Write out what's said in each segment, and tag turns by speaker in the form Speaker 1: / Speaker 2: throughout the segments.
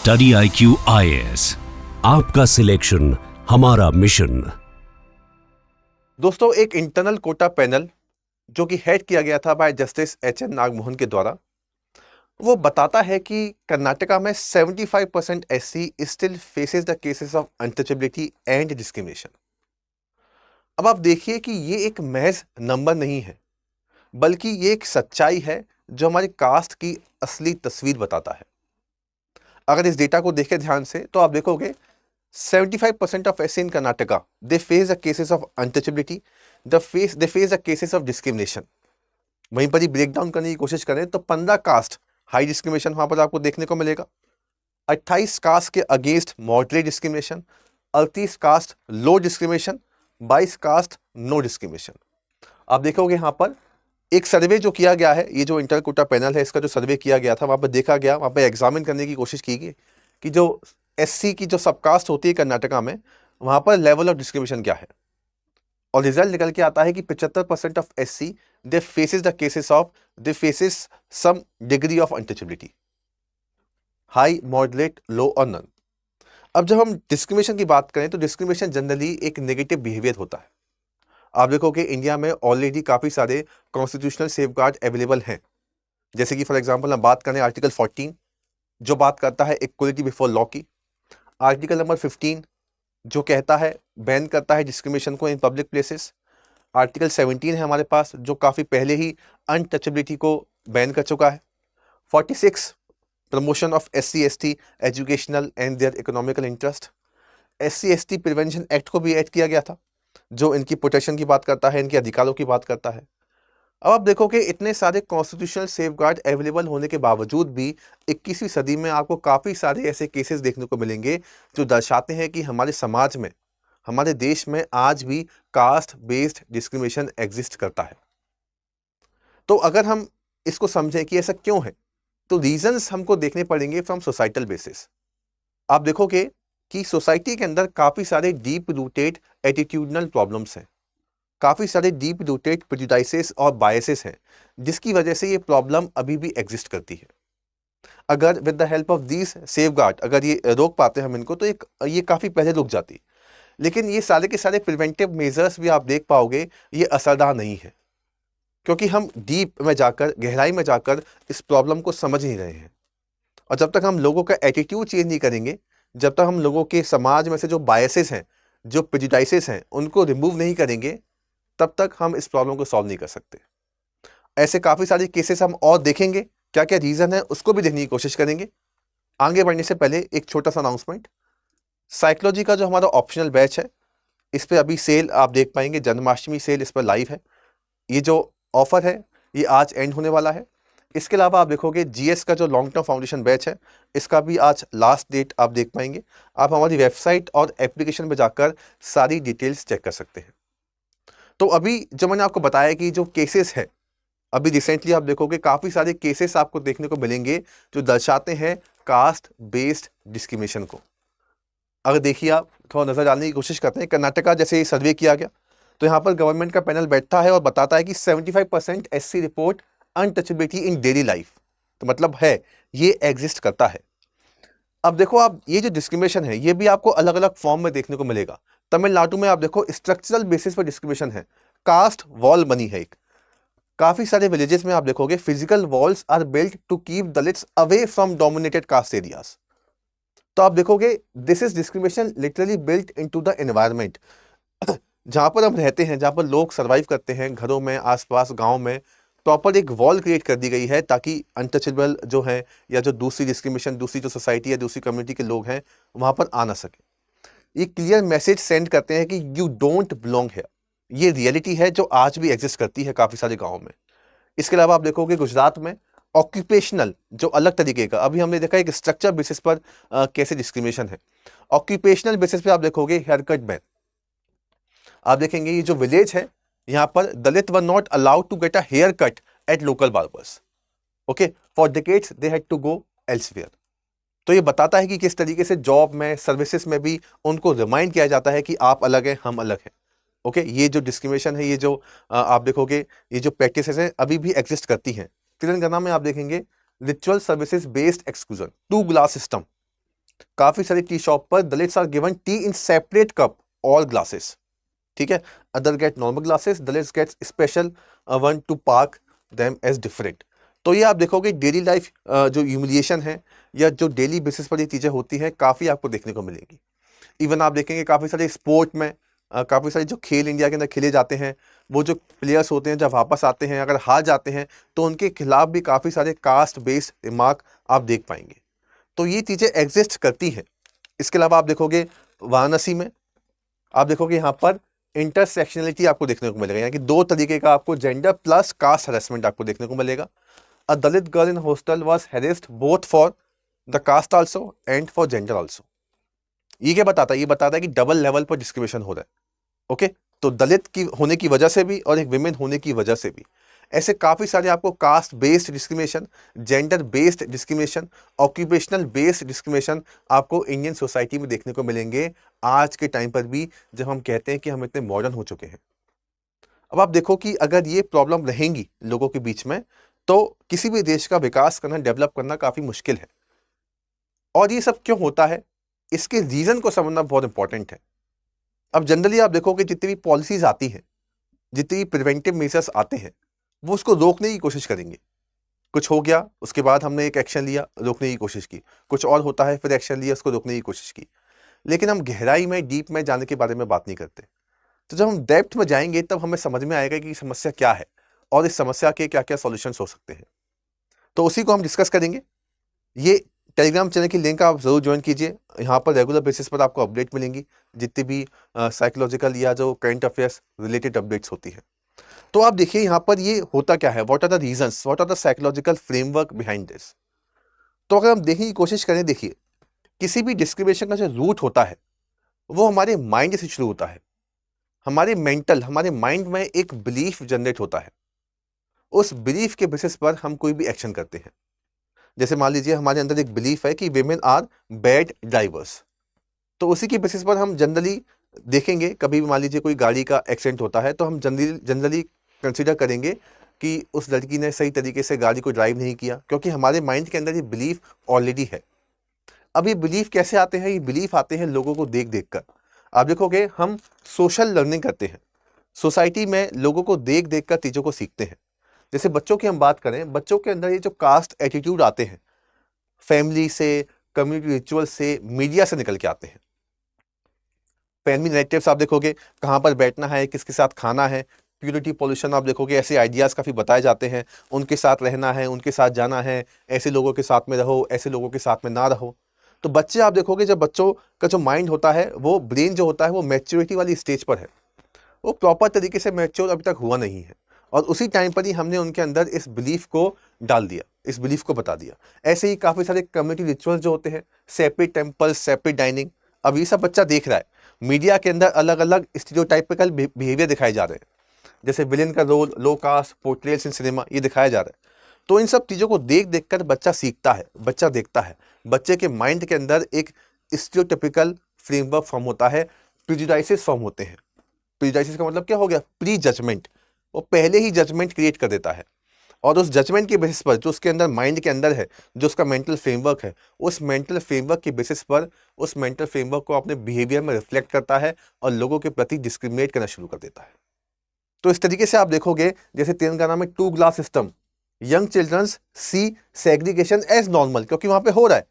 Speaker 1: Study IQ IAS, आपका selection हमारा mission.
Speaker 2: दोस्तों, एक इंटरनल कोटा पैनल जो कि हेड किया गया था बाय जस्टिस HN नागमोहन के द्वारा, वो बताता है कि कर्नाटका में 75% SC still faces the cases of untouchability and discrimination. अब आप देखिए कि ये एक महज नंबर नहीं है, बल्कि ये एक सच्चाई है जो हमारी कास्ट की असली तस्वीर बताता है। अगर इस डेटा को देखें ध्यान से तो आप देखोगे 75% of SC in Karnataka, they face the cases of untouchability, they face the cases of discrimination। वहीं पर ही ब्रेक डाउन करने की कोशिश करें तो 15 कास्ट हाई डिस्क्रिमिनेशन वहां पर आपको देखने को मिलेगा, 28 कास्ट के अगेंस्ट मॉडरेट डिस्क्रिमिनेशन, 38 कास्ट लो डिस्क्रिमिनेशन, 22 कास्ट नो डिस्क्रिमिनेशन। आप देखोगे यहाँ पर एक सर्वे जो किया गया है, ये जो इंटर कोटा पैनल है इसका जो सर्वे किया गया था, वहां पर देखा गया, वहां पर एग्जामिन करने की कोशिश की गई कि जो SC की जो सबकास्ट होती है कर्नाटका में, वहां पर लेवल ऑफ डिस्क्रिमिनेशन क्या है। और रिजल्ट निकल के आता है कि 75% of SC they faces the cases of they faces some degree of untouchability, high, moderate, low और नन। अब जब हम डिस्क्रिमिनेशन की बात करें तो डिस्क्रिमिनेशन जनरली एक नेगेटिव बिहेवियर होता है। आप देखो कि इंडिया में ऑलरेडी काफी सारे कॉन्स्टिट्यूशनल सेफगार्ड अवेलेबल हैं, जैसे कि फॉर एग्जांपल हम बात करें आर्टिकल 14 जो बात करता है इक्वलिटी बिफोर लॉ की, आर्टिकल नंबर 15 जो कहता है बैन करता है डिस्क्रिमिनेशन को इन पब्लिक प्लेसेस, आर्टिकल 17 है हमारे पास जो काफ़ी पहले ही अनटचेबिलिटी को बैन कर चुका है, 46 promotion of SC ST educational and their economical interest, SC ST prevention act को भी ऐड किया गया था जो इनकी प्रोटेक्शन की बात करता है, इनके अधिकारों की बात करता है। अब आप देखो कि इतने सारे कॉन्स्टिट्यूशनल सेफगार्ड अवेलेबल होने के बावजूद भी 21वीं सदी में आपको काफ़ी सारे ऐसे केसेस देखने को मिलेंगे जो दर्शाते हैं कि हमारे समाज में, हमारे देश में आज भी कास्ट बेस्ड डिस्क्रिमिनेशन एग्जिस्ट करता है। तो अगर हम इसको समझें कि ऐसा क्यों है, तो रीजंस हमको देखने पड़ेंगे फ्रॉम सोसाइटल बेसिस। आप देखोगे कि सोसाइटी के अंदर काफ़ी सारे डीप रूटेड एटीट्यूडनल प्रॉब्लम्स हैं, काफ़ी सारे डीप रूटेड प्रेजुडाइसेस और बायसेस हैं, जिसकी वजह से ये प्रॉब्लम अभी भी एग्जिस्ट करती है। अगर with the help of these safeguard अगर ये रोक पाते हैं हम इनको, तो ये काफ़ी पहले रुक जाती। लेकिन ये सारे के सारे प्रिवेंटिव मेजर्स भी आप देख पाओगे ये असरदार नहीं है, क्योंकि हम डीप में जाकर, गहराई में जाकर इस प्रॉब्लम को समझ नहीं रहे हैं। और जब तक हम लोगों का एटीट्यूड चेंज नहीं करेंगे, जब तक हम लोगों के समाज में से जो बायसेस हैं, जो प्रेजुडाइसेस हैं, उनको रिमूव नहीं करेंगे, तब तक हम इस प्रॉब्लम को सॉल्व नहीं कर सकते। ऐसे काफ़ी सारे केसेस हम और देखेंगे, क्या क्या रीज़न है उसको भी देखने की कोशिश करेंगे। आगे बढ़ने से पहले एक छोटा सा अनाउंसमेंट, साइकोलॉजी का जो हमारा ऑप्शनल बैच है, इस पर अभी सेल आप देख पाएंगे, जन्माष्टमी सेल इस पर लाइव है। ये जो ऑफर है ये आज एंड होने वाला है। इसके अलावा आप देखोगे GS का जो लॉन्ग टर्म फाउंडेशन बैच है, इसका भी आज लास्ट डेट आप देख पाएंगे। आप हमारी वेबसाइट और एप्लीकेशन पर जाकर सारी डिटेल्स चेक कर सकते हैं। तो अभी जो मैंने आपको बताया कि जो केसेस है, अभी रिसेंटली आप देखोगे काफ़ी सारे केसेस आपको देखने को मिलेंगे जो दर्शाते हैं कास्ट बेस्ड डिस्क्रिमिनेशन को। अगर देखिए आप थोड़ा नज़र डालने की कोशिश करते हैं, कर्नाटका जैसे सर्वे किया गया तो यहाँ पर गवर्नमेंट का पैनल बैठता है और बताता है कि 75% SC रिपोर्ट अनटचेबिलिटी इन डेली लाइफ। तो मतलब है ये एग्जिस्ट करता है। अब देखो आप, ये जो डिस्क्रिमिनेशन है ये भी आपको अलग अलग फॉर्म में देखने को मिलेगा। तमिलनाडु में आप देखो स्ट्रक्चरल बेसिस पर डिस्क्रिमिनेशन है, कास्ट वॉल बनी है एक। काफी सारे विलेजेस में आप देखोगे physical walls are built to keep Dalits away from dominated caste areas. तो आप देखोगे this is discrimination literally built into the environment. जहां पर हम रहते हैं, जहां पर लोग सर्वाइव करते हैं, घरों में, आसपास, गांव में प्रॉपर एक वॉल क्रिएट कर दी गई है ताकि अनटचेबल जो है या जो दूसरी डिस्क्रिमिनेशन, दूसरी जो सोसाइटी या दूसरी कम्युनिटी के लोग हैं वहां पर आ ना सके। ये क्लियर मैसेज सेंड करते हैं कि यू डोंट बिलोंग हियर। ये रियलिटी है जो आज भी एग्जिस्ट करती है काफ़ी सारे गाँव में। इसके अलावा आप देखोगे गुजरात में ऑक्यूपेशनल जो अलग तरीके का, अभी हमने देखा एक स्ट्रक्चर बेसिस पर कैसे डिस्क्रिमिनेशन है। ऑक्यूपेशनल बेसिस पे आप देखोगे हेयर कट बैन। आप देखेंगे ये जो विलेज है यहाँ पर Dalit were not allowed to get a hair cut at local barbers. Okay, for decades they had to go elsewhere. तो ये बताता है कि किस तरीके से जॉब में, सर्विसेज में भी उनको रिमाइंड किया जाता है कि आप अलग हैं, हम अलग हैं। ओके, ये जो डिस्क्रिमिनेशन है, ये जो आप देखोगे ये जो प्रैक्टिसेस हैं अभी भी एग्जिस्ट करती हैं। तेलंगाना में आप देखेंगे ritual services based exclusion, 2 glass system. काफी सारी टी शॉप पर Dalits are given tea in separate cup और ग्लासेस, ठीक है। Other get normal glasses, Dalits get special one to park them as different. तो ये आप देखोगे डेली लाइफ जो ह्यूमिलिएशन है या जो डेली बेसिस पर ये चीजें होती हैं काफी आपको देखने को मिलेंगी। इवन आप देखेंगे काफी सारे स्पोर्ट में काफी सारे जो खेल इंडिया के अंदर खेले जाते हैं, वो जो प्लेयर्स होते हैं जब वापस आते हैं अगर हार जाते हैं तो उनके खिलाफ भी काफी सारे कास्ट बेस्ड रिमार्क आप देख पाएंगे। तो ये चीजें एग्जिस्ट करती हैं। इसके अलावा आप देखोगे वाराणसी में आप देखोगे यहाँ पर इंटरसेक्शनलिटी आपको देखने को मिलेगा, यानी कि दो तरीके का आपको जेंडर प्लस कास्ट हरेसमेंट आपको देखने को मिलेगा। A Dalit girl in hostel was harassed both for the caste also and for gender also. ये क्या बताता है? ये बताता है कि डबल लेवल पर डिस्क्रिमिनेशन हो रहा है। ओके, तो दलित की होने की वजह से भी और एक विमेन होने की वजह से भी ऐसे काफी सारे आपको caste based discrimination, gender based discrimination, occupational based discrimination आपको इंडियन सोसाइटी में देखने को मिलेंगे आज के टाइम पर भी, जब हम कहते हैं कि हम इतने मॉडर्न हो चुके हैं। अब आप देखो कि अगर ये प्रॉब्लम रहेंगी लोगों के बीच में तो किसी भी देश का विकास करना, डेवलप करना काफी मुश्किल है। और ये सब क्यों होता है, इसके रीजन को समझना बहुत इंपॉर्टेंट है। अब जनरली आप देखोगे जितनी भी पॉलिसीज आती हैं, जितनी भी प्रिवेंटिव मेजर्स आते हैं, वो उसको रोकने की कोशिश करेंगे। कुछ हो गया उसके बाद हमने एक एक्शन लिया, रोकने की कोशिश की, कुछ और होता है फिर एक्शन लिया, उसको रोकने की कोशिश की। लेकिन हम गहराई में, डीप में जाने के बारे में बात नहीं करते। तो जब हम डेप्थ में जाएंगे तब हमें समझ में आएगा कि समस्या क्या है और इस समस्या के क्या क्या सॉल्यूशंस हो सकते हैं। तो उसी को हम डिस्कस करेंगे। ये टेलीग्राम चैनल की लिंक आप जरूर ज्वाइन कीजिए, यहाँ पर रेगुलर बेसिस पर आपको अपडेट मिलेंगी, जितनी भी साइकोलॉजिकल या जो करंट अफेयर्स रिलेटेड अपडेट्स होती है। तो आप देखिए यहाँ पर ये होता क्या है, what are the reasons, what are the psychological framework behind this. तो अगर हम देखने की कोशिश करें, देखिए किसी भी डिस्क्रिमिनेशन का जो रूट होता है वो हमारे माइंड से शुरू होता है। हमारे माइंड में एक बिलीफ जनरेट होता है, उस बिलीफ के बेसिस पर हम कोई भी एक्शन करते हैं। जैसे मान लीजिए हमारे अंदर एक बिलीफ है कि विमेन आर बैड ड्राइवर्स, तो उसी के बेसिस पर हम जनरली देखेंगे, कभी भी मान लीजिए कोई गाड़ी का एक्सीडेंट होता है तो हम जनरली कंसिडर करेंगे कि उस लड़की ने सही तरीके से गाड़ी को ड्राइव नहीं किया, क्योंकि हमारे माइंड के अंदर ये बिलीफ ऑलरेडी है। अब ये बिलीफ कैसे आते हैं? ये बिलीफ आते हैं लोगों को देख देख कर। आप देखोगे हम सोशल लर्निंग करते हैं, सोसाइटी में लोगों को देख देख कर चीज़ों को सीखते हैं। जैसे बच्चों की हम बात करें, बच्चों के अंदर ये जो कास्ट एटीट्यूड आते हैं, फैमिली से, कम्युनिटी रिचुअल से, मीडिया से निकल के आते हैं। फैमिली नैरेटिव्स आप देखोगे, कहाँ पर बैठना है, किसके साथ खाना है, प्यूरिटी पॉल्यूशन आप देखोगे, ऐसे आइडियाज़ काफ़ी बताए जाते हैं, उनके साथ रहना है, उनके साथ जाना है, ऐसे लोगों के साथ में रहो, ऐसे लोगों के साथ में ना रहो। तो बच्चे आप देखोगे, जब बच्चों का जो माइंड होता है, वो ब्रेन जो होता है वो मैच्योरिटी वाली स्टेज पर है, वो प्रॉपर तरीके से मैच्योर अभी तक हुआ नहीं है, और उसी टाइम पर ही हमने उनके अंदर इस बिलीफ को डाल दिया, इस बिलीफ को बता दिया। ऐसे ही काफ़ी सारे कम्युनिटी रिचुअल्स जो होते हैं, सेपरेट टेम्पल, सेपरेट डाइनिंग, अब ये सब बच्चा देख रहा है। मीडिया के अंदर अलग अलग स्टीरियोटाइपिकल बिहेवियर दिखाए जा रहे हैं, जैसे विलेन का role, low caste portrayals in cinema, ये दिखाया जा रहा है। तो इन सब चीज़ों को देख देख कर बच्चा सीखता है, बच्चा देखता है, बच्चे के माइंड के अंदर एक स्टीरियोटाइपिकल फ्रेमवर्क फॉर्म होता है, प्रेजुडाइसेस फॉर्म होते हैं। प्रेजुडाइसेस का मतलब क्या हो गया? Pre judgement. वो पहले ही जजमेंट क्रिएट कर देता है, और उस जजमेंट के बेसिस पर जो उसके अंदर माइंड के अंदर है, जो उसका मेंटल फ्रेमवर्क है, उस मेंटल फ्रेमवर्क के बेसिस पर उस मेंटल फ्रेमवर्क को अपने बिहेवियर में रिफ्लेक्ट करता है और लोगों के प्रति डिस्क्रिमिनेट करना शुरू कर देता है। तो इस तरीके से आप देखोगे, जैसे तेलंगाना में 2 ग्लास सिस्टम, यंग चिल्ड्रंस सी सेग्रीगेशन एज नॉर्मल, क्योंकि वहां पे हो रहा है,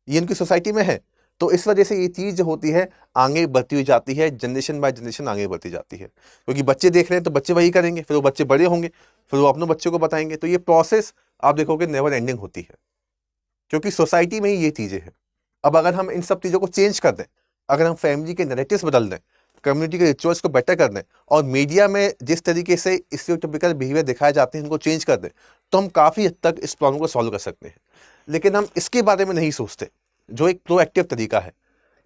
Speaker 2: ये उनकी सोसाइटी में है। तो इस वजह से ये चीज़ जो होती है आगे बढ़ती हुई जाती है, जनरेशन बाय जनरेशन आगे बढ़ती जाती है, क्योंकि बच्चे देख रहे हैं तो बच्चे वही करेंगे, फिर वो बच्चे बड़े होंगे, फिर वो अपने बच्चों को बताएंगे। तो ये प्रोसेस आप देखोगे नेवर एंडिंग होती है, क्योंकि सोसाइटी में ही ये चीज़ें हैं। अब अगर हम इन सब चीज़ों को चेंज कर दें, अगर हम फैमिली के नैरेटिव्स बदल दें, कम्युनिटी के रिचुअल्स को बेटर कर दें, और मीडिया में जिस तरीके से स्टीरियोटाइपिकल बिहेवियर दिखाए जाते हैं उनको चेंज कर दें, तो हम काफ़ी हद तक इस प्रॉब्लम को सॉल्व कर सकते हैं। लेकिन हम इसके बारे में नहीं सोचते, जो एक प्रोएक्टिव तरीका है।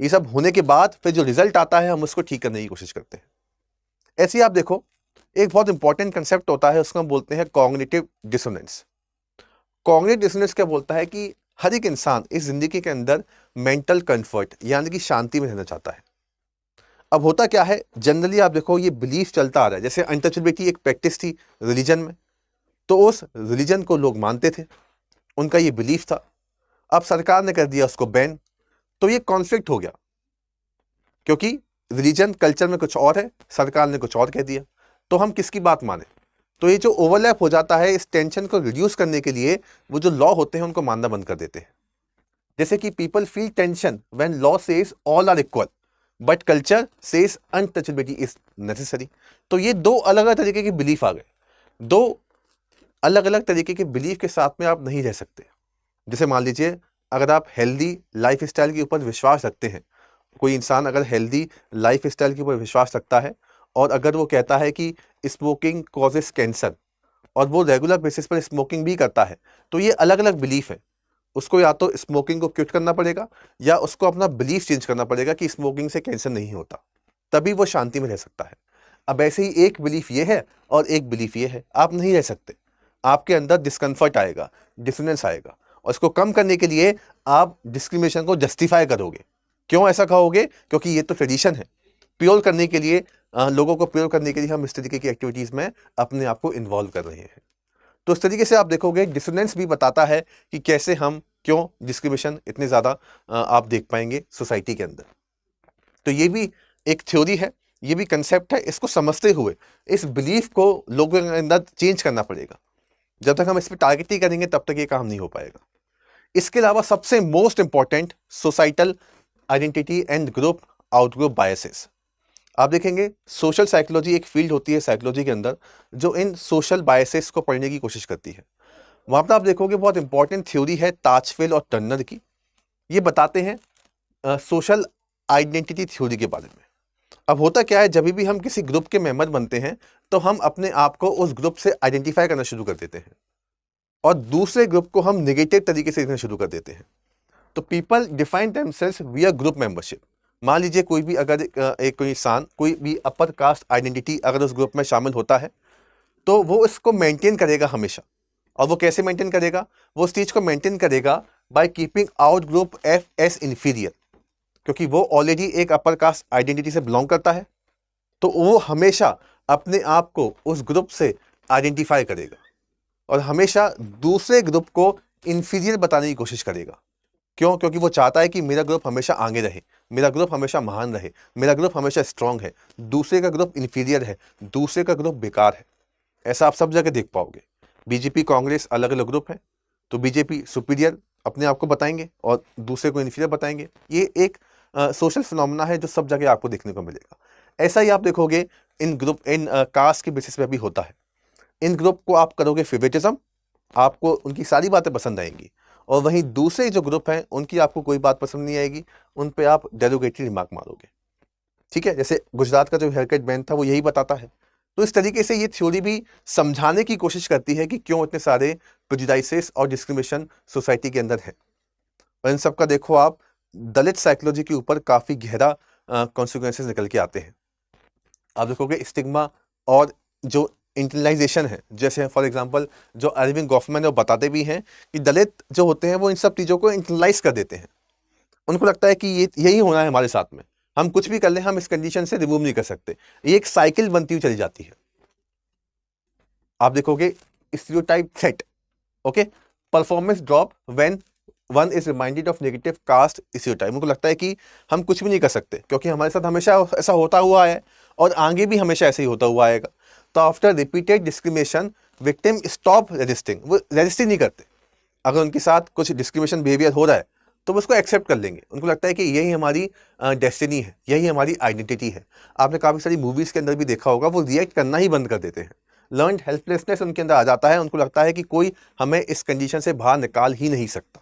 Speaker 2: ये सब होने के बाद फिर जो रिजल्ट आता है हम उसको ठीक करने की कोशिश करते हैं। ऐसे ही आप देखो, एक बहुत इंपॉर्टेंट कंसेप्ट होता है, उसको हम बोलते हैं कॉग्निटिव डिसोनेंस। कॉग्निटिव डिसोनेंस क्या बोलता है कि हर एक इंसान इस जिंदगी के अंदर मेंटल कंफर्ट यानी कि शांति में रहना चाहता है। अब होता क्या है, जनरली आप देखो ये बिलीफ चलता आ रहा है, जैसे अनटचेबिलिटी एक प्रैक्टिस थी रिलीजन में, तो उस रिलीजन को लोग मानते थे, उनका ये बिलीफ था। अब सरकार ने कर दिया उसको बैन, तो ये कॉन्फ्लिक्ट हो गया, क्योंकि रिलीजन कल्चर में कुछ और है, सरकार ने कुछ और कह दिया, तो हम किसकी बात माने। तो ये जो ओवरलैप हो जाता है, इस टेंशन को रिड्यूस करने के लिए वो जो लॉ होते हैं उनको मानना बंद कर देते हैं। जैसे कि people feel tension when law says all are equal but culture says untouchability is necessary. तो ये दो अलग अलग तरीके के बिलीफ आ गए, दो अलग अलग तरीके के बिलीफ के साथ में आप नहीं रह सकते। जैसे मान लीजिए, अगर आप हेल्दी लाइफ स्टाइल के ऊपर विश्वास रखते हैं, कोई इंसान अगर हेल्दी लाइफ स्टाइल के ऊपर विश्वास रखता है और अगर वो कहता है कि स्मोकिंग कॉजेस कैंसर और वो रेगुलर बेसिस पर स्मोकिंग भी करता है, तो ये अलग अलग बिलीफ है। उसको या तो स्मोकिंग को क्विट करना पड़ेगा या उसको अपना बिलीफ चेंज करना पड़ेगा कि स्मोकिंग से कैंसर नहीं होता, तभी वो शांति में रह सकता है। अब ऐसे ही एक बिलीफ ये है और एक बिलीफ ये है, आप नहीं रह सकते। आपके अंदर डिस्कम्फर्ट आएगा, डिसोनेंस आएगा, और इसको कम करने के लिए आप डिस्क्रिमिनेशन को जस्टिफाई करोगे। क्यों ऐसा कहोगे? क्योंकि ये तो ट्रेडिशन है। प्योर करने के लिए, लोगों को प्योर करने के लिए हम इस तरीके की एक्टिविटीज़ में अपने आप को इन्वॉल्व कर रहे हैं। तो इस तरीके से आप देखोगे डिसोनेंस भी बताता है कि कैसे हम, क्यों डिस्क्रिमिनेशन इतने ज़्यादा आप देख पाएंगे सोसाइटी के अंदर। तो ये भी एक थ्योरी है, ये भी कंसेप्ट है। इसको समझते हुए इस बिलीफ को लोगों के अंदर चेंज करना पड़ेगा। जब तक हम इस पर टारगेट नहीं करेंगे तब तक ये काम नहीं हो पाएगा। इसके अलावा सबसे most important, societal identity and group outgroup biases. आप देखेंगे सोशल साइकोलॉजी एक फील्ड होती है साइकोलॉजी के अंदर जो इन सोशल बायसेस को पढ़ने की कोशिश करती है। वहाँ पर आप देखोगे बहुत इंपॉर्टेंट थ्योरी है ताजफेल और टर्नर की। ये बताते हैं सोशल आइडेंटिटी थ्योरी के बारे में। अब होता क्या है, जब भी हम किसी ग्रुप के मेंबर बनते हैं तो हम अपने आप को उस ग्रुप से आइडेंटिफाई करना शुरू कर देते हैं और दूसरे ग्रुप को हम नेगेटिव तरीके से देखना शुरू कर देते हैं। तो पीपल डिफाइन देमसेल्व्स विया ग्रुप मेंबरशिप। मान लीजिए कोई भी अगर एक कोई इंसान कोई भी अपर कास्ट आइडेंटिटी अगर उस ग्रुप में शामिल होता है तो वो इसको मेंटेन करेगा हमेशा। और वो कैसे मेंटेन करेगा? वो इस चीज़ को मेंटेन करेगा by keeping out group F S inferior, क्योंकि वो ऑलरेडी एक अपर कास्ट आइडेंटिटी से बिलोंग करता है। तो वो हमेशा अपने आप को उस ग्रुप से आइडेंटिफाई करेगा और हमेशा दूसरे ग्रुप को इन्फीरियर बताने की कोशिश करेगा। क्यों? क्योंकि वो चाहता है कि मेरा ग्रुप हमेशा आगे रहे, मेरा ग्रुप हमेशा महान रहे, मेरा ग्रुप हमेशा स्ट्रांग है, दूसरे का ग्रुप इन्फीरियर है, दूसरे का ग्रुप बेकार है। ऐसा आप सब जगह देख पाओगे। बीजेपी, कांग्रेस अलग अलग ग्रुप है, तो बीजेपी सुपीरियर अपने आप को बताएंगे और दूसरे को इन्फीरियर बताएंगे। ये एक सोशल फिनोमेना है जो सब जगह आपको देखने को मिलेगा। ऐसा ही आप देखोगे इन ग्रुप, इन कास्ट के बेसिस पे भी होता है। इन ग्रुप को आप करोगे फेवरेटिज्म, आपको उनकी सारी बातें पसंद आएंगी, और वहीं दूसरे जो ग्रुप हैं उनकी आपको कोई बात पसंद नहीं आएगी, उन पे आप डेरोगेटरी रिमार्क मारोगे। ठीक है, जैसे गुजरात का जो हेयरकट बैन था वो यही बताता है। तो इस तरीके से ये थ्योरी भी समझाने की कोशिश करती है कि क्यों इतने सारे प्रेजुडिसेस और डिस्क्रिमिनेशन सोसाइटी के अंदर है। और इन सब का देखो आप दलित साइकोलॉजी के ऊपर काफ़ी गहरा कॉन्सिक्वेंसेस निकल के आते हैं। आप देखोगे स्टिग्मा और जो इंटरनलाइजेशन है, जैसे फॉर एग्जांपल जो अरविंद गॉफमैन है वो बताते भी हैं कि दलित जो होते हैं वो इन सब चीज़ों को इंटरनलाइज कर देते हैं। उनको लगता है कि ये यही होना है हमारे साथ में, हम कुछ भी कर लें हम इस कंडीशन से रिमूव नहीं कर सकते। ये एक साइकिल बनती हुई चली जाती है। आप देखोगे stereotype set, okay, performance drop when one is reminded of negative caste stereotype. उनको लगता है कि हम कुछ भी नहीं कर सकते क्योंकि हमारे साथ हमेशा ऐसा होता हुआ है और आगे भी हमेशा ऐसे ही होता हुआ आएगा। तो after repeated discrimination victim stop resisting, वो रेजिस्ट ही नहीं करते। अगर उनके साथ कुछ डिस्क्रिमिनेशन बिहेवियर हो रहा है तो वो उसको एक्सेप्ट कर लेंगे। उनको लगता है कि यही हमारी डेस्टिनी है, यही हमारी आइडेंटिटी है। आपने काफ़ी सारी मूवीज़ के अंदर भी देखा होगा, वो रिएक्ट करना ही बंद कर देते हैं। लर्नड हेल्पलेसनेस उनके अंदर आ जाता है, उनको लगता है कि कोई हमें इस कंडीशन से बाहर निकाल ही नहीं सकता,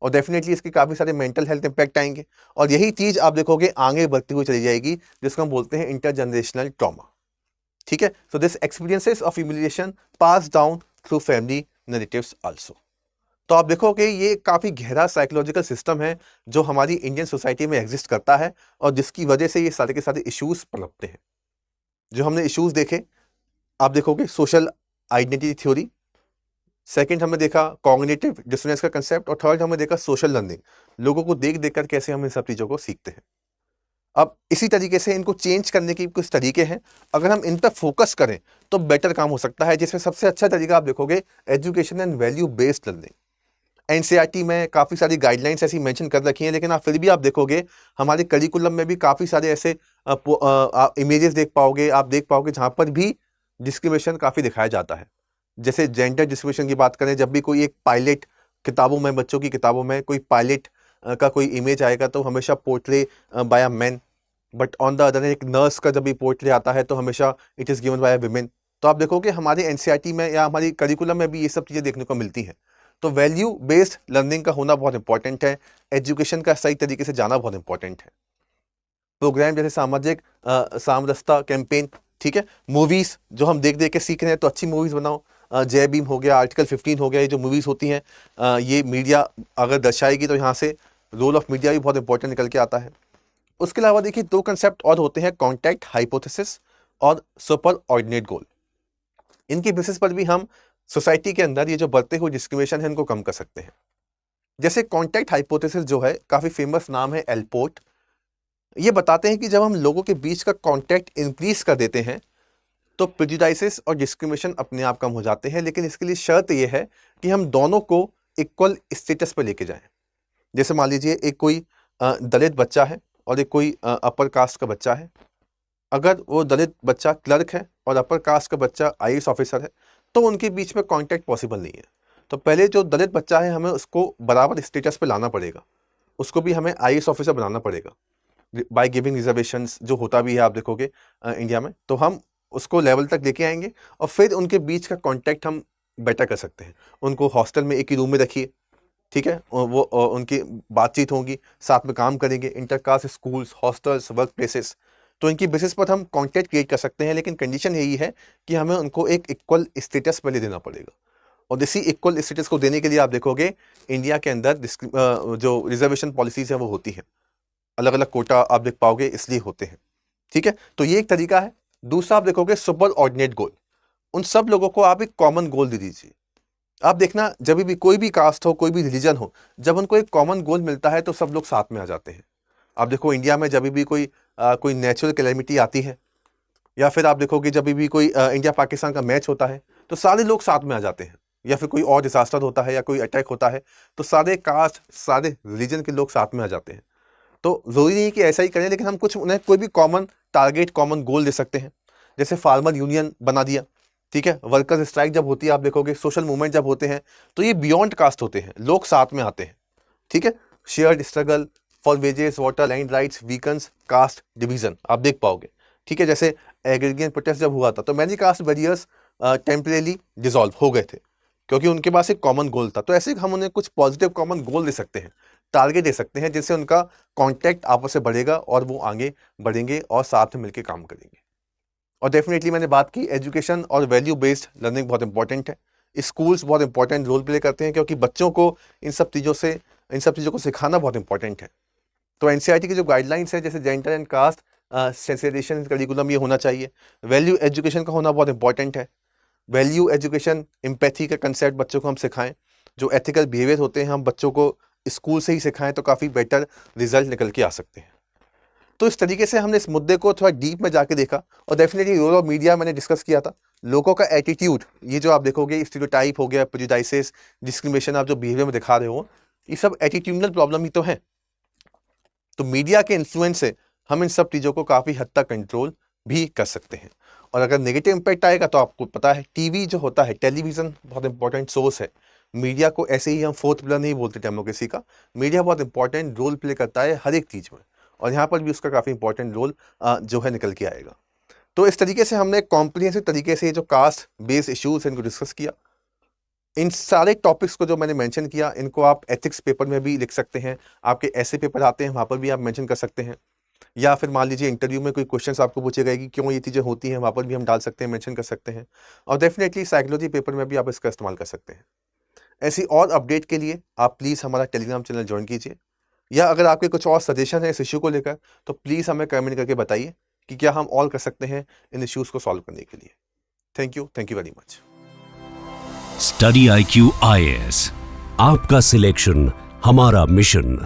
Speaker 2: और डेफिनेटली इसके काफ़ी सारे मेंटल हेल्थ इंपैक्ट आएंगे। और यही चीज़ आप देखोगे आगे बढ़ती हुई चली जाएगी, जिसको हम बोलते हैं इंटरजनरेशनल ट्रॉमा। ठीक है, so this experiences of humiliation pass down through family narratives also. तो आप देखोगे ये काफ़ी गहरा साइकोलॉजिकल सिस्टम है जो हमारी इंडियन सोसाइटी में एग्जिस्ट करता है और जिसकी वजह से ये सारे के सारे इश्यूज पनपते हैं। जो हमने इश्यूज देखे, आप देखोगे सोशल आइडेंटिटी थ्योरी, सेकंड हमने देखा कॉग्निटिव डिसोनेंस का कंसेप्ट, और थर्ड हमने देखा सोशल लर्निंग, लोगों को देख देख कर कैसे हम इन सब चीज़ों को सीखते हैं। अब इसी तरीके से इनको चेंज करने के कुछ तरीके हैं, अगर हम इन पर फोकस करें तो बेटर काम हो सकता है, जिसमें सबसे अच्छा तरीका आप देखोगे education and value based learning. NCERT में काफ़ी सारी गाइडलाइंस ऐसी मेंशन कर रखी हैं, लेकिन आप फिर भी आप देखोगे हमारे करिकुलम में भी काफ़ी सारे ऐसे इमेजेस देख पाओगे, आप देख पाओगे जहाँ पर भी डिस्क्रिमिनेशन काफ़ी दिखाया जाता है। जैसे जेंडर डिस्क्रिमिनेशन की बात करें, जब भी कोई एक पायलट किताबों में, बच्चों की किताबों में कोई पायलट का कोई इमेज आएगा तो हमेशा portray by a man, but on the other एक नर्स का जब भी पोर्ट्रे आता है तो हमेशा it is given by a women. तो आप देखोगे हमारे एनसीईआरटी में या हमारी करिकुलम में भी ये सब चीज़ें देखने को मिलती हैं। तो वैल्यू बेस्ड लर्निंग का होना बहुत इंपॉर्टेंट है, एजुकेशन का सही तरीके से जाना बहुत इंपॉर्टेंट है। प्रोग्राम जैसे सामाजिक सामरसता कैंपेन, ठीक है, मूवीज़ जो हम देख देख के सीख रहे हैं तो अच्छी मूवीज़ बनाओ। जय भीम हो गया, आर्टिकल 15 हो गया, ये जो मूवीज़ होती हैं ये मीडिया अगर दर्शाएगी तो यहाँ से रोल ऑफ मीडिया भी बहुत इंपॉर्टेंट निकल के आता है। उसके अलावा देखिए 2 कंसेप्ट और होते हैं, कॉन्टैक्ट हाइपोथेसिस और सुपर ऑर्डिनेट गोल। इनके बेसिस पर भी हम सोसाइटी के अंदर ये जो बढ़ते हुए डिस्क्रिमिनेशन है इनको कम कर सकते हैं। जैसे कॉन्टैक्ट हाइपोथेसिस जो है, काफ़ी फेमस नाम है एलपोर्ट, ये बताते हैं कि जब हम लोगों के बीच का कॉन्टैक्ट इंक्रीज कर देते हैं तो प्रेजुडाइसेस और डिस्क्रिमिनेशन अपने आप कम हो जाते हैं, लेकिन इसके लिए शर्त यह है कि हम दोनों को इक्वल स्टेटस पर लेके जाएं। जैसे मान लीजिए एक कोई दलित बच्चा है और एक कोई अपर कास्ट का बच्चा है। अगर वो दलित बच्चा क्लर्क है और अपर कास्ट का बच्चा आईएएस ऑफिसर है तो उनके बीच में कॉन्टैक्ट पॉसिबल नहीं है। तो पहले जो दलित बच्चा है हमें उसको बराबर स्टेटस पे लाना पड़ेगा, उसको भी हमें आईएएस ऑफिसर बनाना पड़ेगा बाय गिविंग रिजर्वेशंस, जो होता भी है आप देखोगे इंडिया में। तो हम उसको लेवल तक लेके आएंगे और फिर उनके बीच का कॉन्टैक्ट हम बेटर कर सकते हैं। उनको हॉस्टल में एक ही रूम में रखिए, ठीक है, और वो उनकी बातचीत होगी, साथ में काम करेंगे, intercaste schools, hostels, work places, तो इनकी बेसिस पर हम कॉन्टैक्ट क्रिएट कर सकते हैं। लेकिन कंडीशन यही है कि हमें उनको एक इक्वल स्टेटस पहले देना पड़ेगा। और इसी इक्वल स्टेटस को देने के लिए आप देखोगे इंडिया के अंदर जो रिजर्वेशन पॉलिसीज है वो होती है, अलग अलग कोटा आप देख पाओगे इसलिए होते हैं, ठीक है। तो ये एक तरीका है। दूसरा आप देखोगे सुपर ऑर्डिनेट गोल, उन सब लोगों को आप एक कॉमन गोल दे दीजिए। आप देखना जब भी कोई भी कास्ट हो, कोई भी रिलीजन हो, जब उनको एक कॉमन गोल मिलता है तो सब लोग साथ में आ जाते हैं। आप देखो इंडिया में जब भी कोई नेचुरल कैलेमिटी आती है या फिर आप देखोगे जब भी कोई इंडिया पाकिस्तान का मैच होता है तो सारे लोग साथ में आ जाते हैं, या फिर कोई और डिजास्टर होता है या कोई अटैक होता है तो सारे कास्ट, सारे रिलीजन के लोग साथ में आ जाते हैं। तो जरूरी नहीं कि ऐसा ही करें, लेकिन हम कुछ उन्हें कोई भी कॉमन टारगेट, कॉमन गोल दे सकते हैं। जैसे फार्मर यूनियन बना दिया, ठीक है, वर्कर्स स्ट्राइक जब होती है आप देखोगे, सोशल मूवमेंट जब होते हैं तो ये बियॉन्ड कास्ट होते हैं, लोग साथ में आते हैं, ठीक है। Shared struggle for wages, water, land rights weakens caste division आप देख पाओगे, ठीक है। जैसे एग्रीगेशन प्रोटेस्ट जब हुआ था तो many caste barriers temporarily dissolve हो गए थे क्योंकि उनके पास एक कॉमन गोल था। तो ऐसे हम उन्हें कुछ पॉजिटिव कॉमन गोल दे सकते हैं, टारगेट दे सकते हैं, जिससे उनका कॉन्टैक्ट आपस में बढ़ेगा और वो आगे बढ़ेंगे और साथ में मिलकर काम करेंगे। और डेफिनेटली मैंने बात की एजुकेशन और वैल्यू बेस्ड लर्निंग बहुत इंपॉर्टेंट है। स्कूल्स बहुत इंपॉर्टेंट रोल प्ले करते हैं क्योंकि बच्चों को इन सब चीज़ों को सिखाना बहुत इंपॉर्टेंट है। तो एनसीईआरटी की जो गाइडलाइंस है, जैसे gender and caste sensitisation curriculum, ये होना चाहिए। वैल्यू एजुकेशन का होना बहुत इंपॉर्टेंट है। वैल्यू एजुकेशन, एम्पैथी का कंसेप्ट बच्चों को हम सिखाएं, जो एथिकल बिहेवियर होते हैं हम बच्चों को स्कूल से ही सिखाएं तो काफ़ी बेटर रिजल्ट निकल के आ सकते हैं। तो इस तरीके से हमने इस मुद्दे को थोड़ा डीप में जाके देखा। और डेफिनेटली रोल ऑफ मीडिया मैंने डिस्कस किया था, लोगों का एटीट्यूड, ये जो आप देखोगे स्टीरियोटाइप हो गया, प्रेजुडिसेस, डिस्क्रिमिनेशन आप जो बिहेवियर में दिखा रहे हो, ये सब एटीट्यूडनल प्रॉब्लम ही तो है। तो मीडिया के इन्फ्लुएंस से हम इन सब चीज़ों को काफ़ी हद तक कंट्रोल भी कर सकते हैं। और अगर नेगेटिव इम्पैक्ट आएगा तो आपको पता है टीवी जो होता है, टेलीविज़न बहुत इंपॉर्टेंट सोर्स है। मीडिया को ऐसे ही हम फोर्थ पिलर नहीं बोलते डेमोक्रेसी का, मीडिया बहुत इंपॉर्टेंट रोल प्ले करता है हर एक चीज़ में, और यहाँ पर भी उसका काफ़ी इंपॉर्टेंट रोल जो है निकल के आएगा। तो इस तरीके से हमने कॉम्प्रिहेंसिव तरीके से जो कास्ट बेस्ड इश्यूज इनको डिस्कस किया। इन सारे टॉपिक्स को जो मैंने मेंशन किया इनको आप एथिक्स पेपर में भी लिख सकते हैं, आपके ऐसे पेपर आते हैं वहाँ पर भी आप मेंशन कर सकते हैं, या फिर मान लीजिए इंटरव्यू में कोई क्वेश्चंस आपको पूछे गए कि क्यों ये चीज़ें होती हैं, वहाँ पर भी हम डाल सकते हैं, मेंशन कर सकते हैं। और डेफिनेटली साइकोलॉजी पेपर में भी आप इसका इस्तेमाल कर सकते हैं। ऐसी और अपडेट के लिए आप प्लीज़ हमारा टेलीग्राम चैनल ज्वाइन कीजिए, या अगर आपके कुछ और सजेशन है इस इशू को लेकर तो प्लीज़ हमें कमेंट करके बताइए कि क्या हम और कर सकते हैं इन इश्यूज़ को सॉल्व करने के लिए। Thank you very much.
Speaker 1: Study IQ IAS, आपका सिलेक्शन हमारा मिशन।